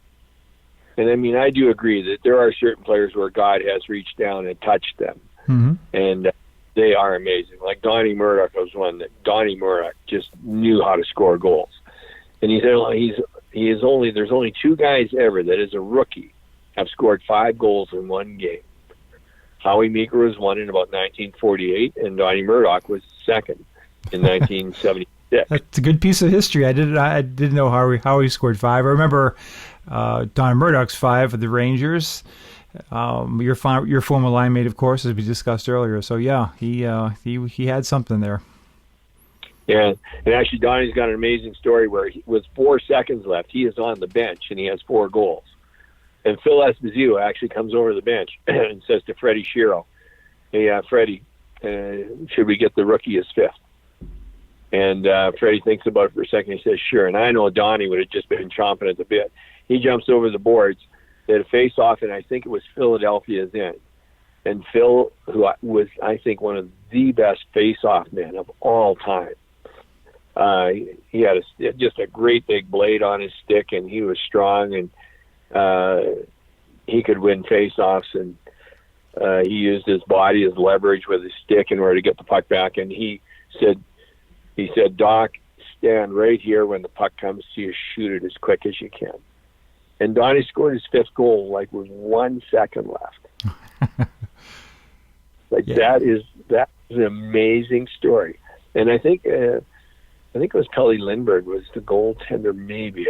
And I mean, I do agree that there are certain players where God has reached down and touched them. Mm-hmm. And they are amazing. Like Donnie Murdoch was one that Donnie Murdoch just knew how to score goals. And there's only two guys ever that as a rookie have scored 5 goals in one game. Howie Meeker was one in about 1948, and Donnie Murdoch was second in 1976. That's a good piece of history. I didn't know how he scored 5. I remember Donnie Murdoch's 5 for the Rangers. Your former line mate, of course, as we discussed earlier. So yeah, he had something there. Yeah, and actually Donnie's got an amazing story where with 4 seconds left, he is on the bench and he has 4 goals. And Phil Esposito actually comes over to the bench and says to Freddie Shiro, "Hey, Freddie, should we get the rookie as 5th?" And Freddie thinks about it for a second. He says, "Sure." And I know Donnie would have just been chomping at the bit. He jumps over the boards. They had a face-off, and I think it was Philadelphia's end. And Phil, who was, I think, one of the best face-off men of all time, he had just a great big blade on his stick, and he was strong, and he could win face-offs, and he used his body as leverage with his stick in order to get the puck back. And he said, "Doc, stand right here. When the puck comes to you, shoot it as quick as you can." And Donnie scored his 5th goal like with 1 second left. That is an amazing story. And I think it was Pelly Lindbergh was the goaltender, maybe.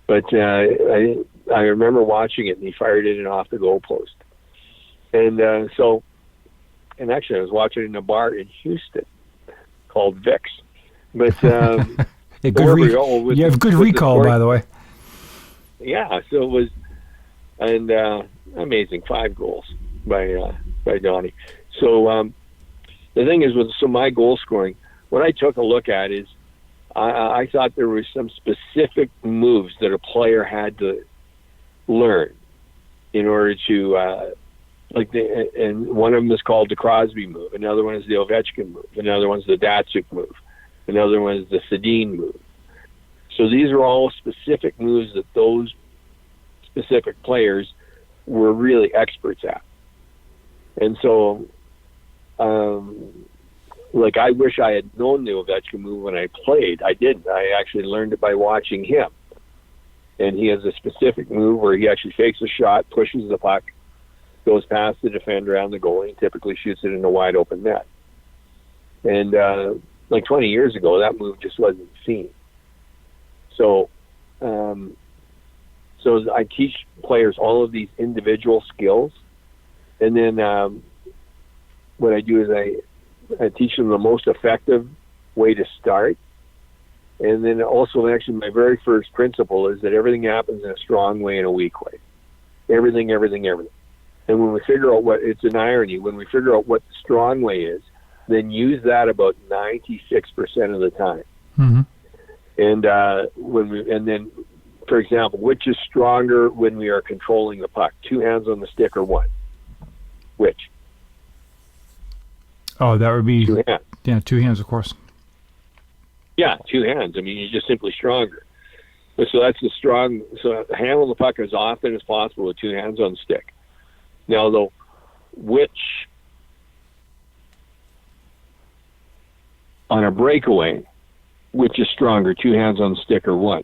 But I remember watching it, and he fired it in off the goal post. And actually, I was watching it in a bar in Houston called Vic's. But you have good recall, by the way. Yeah, so it was, and amazing 5 goals by Donnie. So the thing is, with my goal scoring, what I took a look at is I thought there were some specific moves that a player had to learn in order to, and one of them is called the Crosby move. Another one is the Ovechkin move. Another one's the Datsuk move. Another one is the Sedin move. So these are all specific moves that those specific players were really experts at. And so, I wish I had known the Ovechkin move when I played. I didn't. I actually learned it by watching him. And he has a specific move where he actually fakes a shot, pushes the puck, goes past the defender and the goalie, and typically shoots it in a wide open net. And 20 years ago, that move just wasn't seen. So I teach players all of these individual skills, and then what I do is I teach them the most effective way to start. And then also, actually, my very first principle is that everything happens in a strong way and a weak way. Everything. And when we figure out it's an irony, when we figure out what the strong way is, then use that about 96% of the time. Mm-hmm. And then, for example, which is stronger when we are controlling the puck? 2 hands on the stick or 1? Which? Oh, that would be 2 hands. Yeah, 2 hands, of course. Yeah, 2 hands. I mean, you're just simply stronger. So that's the strong. So handle the puck as often as possible with 2 hands on the stick. Now, though, which on a breakaway, which is stronger, 2 hands on the stick or 1?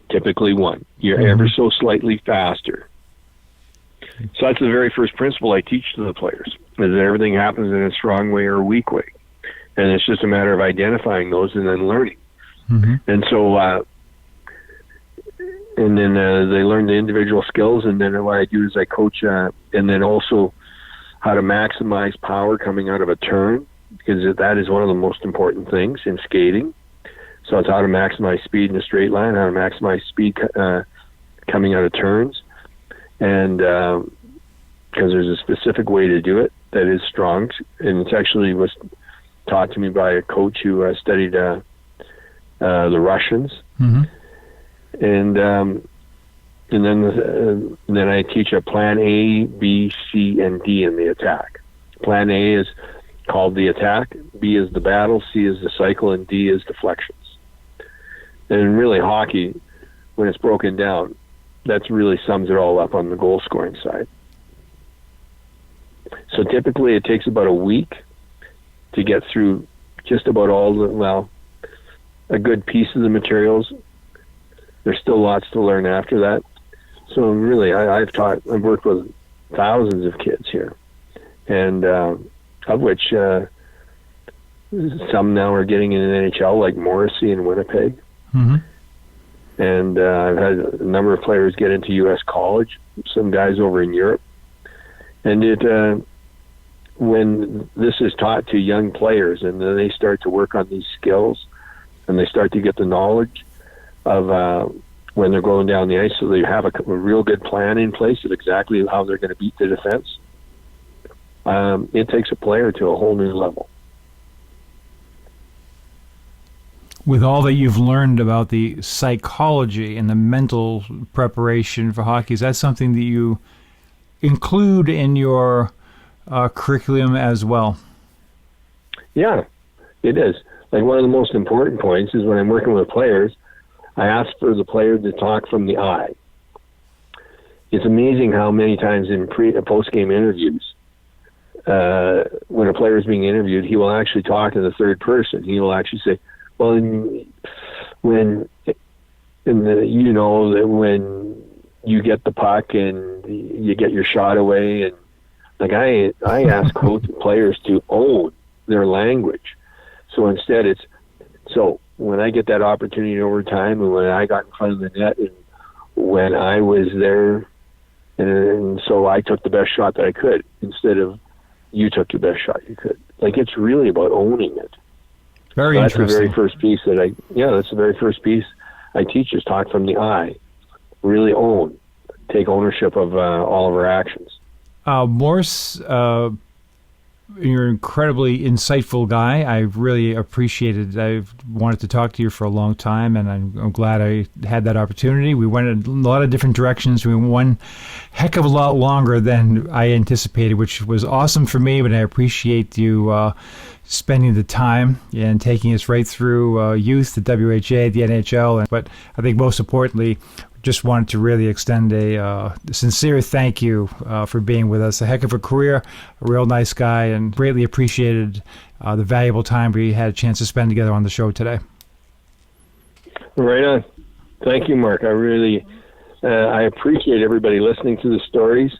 Typically 1. You're ever so slightly faster. So that's the very first principle I teach to the players, is that everything happens in a strong way or a weak way. And it's just a matter of identifying those and then learning. Mm-hmm. And so, they learn the individual skills, and then what I do is I coach, and then also how to maximize power coming out of a turn, because that is one of the most important things in skating. So it's how to maximize speed in a straight line, how to maximize speed coming out of turns, and because there's a specific way to do it. that is strong, and it's actually was taught to me by a coach who studied the Russians, and then I teach a plan A, B, C, and D in the attack. Plan A is called the attack, B is the battle, C is the cycle, and D is deflections. And really, hockey, when it's broken down, that really sums it all up on the goal scoring side. So typically it takes about a week to get through just about a good piece of the materials. There's still lots to learn after that. So really, I've worked with thousands of kids here, and of which some now are getting in the NHL, like Morrissey in Winnipeg. And I've had a number of players get into U.S. college, some guys over in Europe. And when this is taught to young players and then they start to work on these skills and they start to get the knowledge of when they're going down the ice, so they have a real good plan in place of exactly how they're going to beat the defense, it takes a player to a whole new level. With all that you've learned about the psychology and the mental preparation for hockey, is that something that you include in your curriculum as well? Yeah, it is. Like, one of the most important points is when I'm working with players, I ask for the player to talk from the I. It's amazing how many times in post-game interviews, when a player is being interviewed, he will actually talk in the third person. He will actually say, well, when you get the puck and you get your shot away, and like I ask players to own their language. So instead, so when I get that opportunity over time, and when I got in front of the net, and when I was there, and so I took the best shot that I could instead of you took the best shot you could. Like, it's really about owning it. Very interesting. That's the very first piece that's the very first piece I teach is talk from the I. Really take ownership of all of our actions. Morris, you're an incredibly insightful guy. I really appreciate it. I've wanted to talk to you for a long time, and I'm glad I had that opportunity. We went in a lot of different directions. We went one heck of a lot longer than I anticipated, which was awesome for me, but I appreciate you spending the time and taking us right through youth, the WHA, the NHL. But I think most importantly, just wanted to really extend a sincere thank you for being with us. A heck of a career, a real nice guy, and greatly appreciated the valuable time we had a chance to spend together on the show today. Right on. Thank you, Mark. I really I appreciate everybody listening to the stories.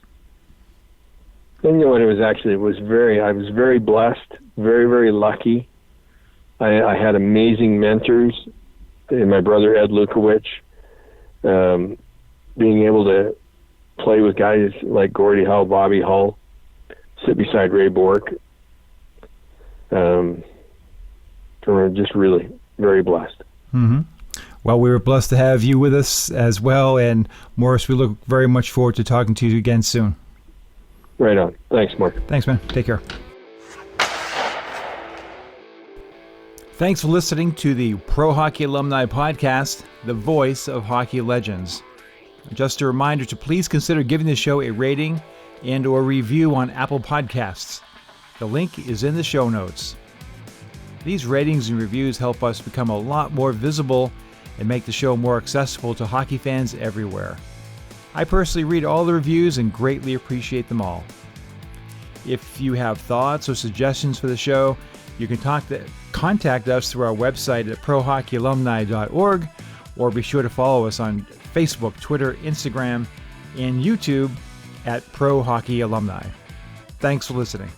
And you know what, I was very blessed, very, very lucky. I had amazing mentors, and my brother Ed Lukowich. Being able to play with guys like Gordie Hull, Bobby Hull, sit beside Ray Bork, we're just really very blessed. Mm-hmm. Well, we were blessed to have you with us as well, and Morris, we look very much forward to talking to you again soon. Right on. Thanks, Mark. Thanks, man. Take care. Thanks for listening to the Pro Hockey Alumni Podcast, the voice of hockey legends. Just a reminder to please consider giving the show a rating and or review on Apple Podcasts. The link is in the show notes. These ratings and reviews help us become a lot more visible and make the show more accessible to hockey fans everywhere. I personally read all the reviews and greatly appreciate them all. If you have thoughts or suggestions for the show, you can contact us through our website at prohockeyalumni.org, or be sure to follow us on Facebook, Twitter, Instagram, and YouTube at Pro Hockey Alumni. Thanks for listening.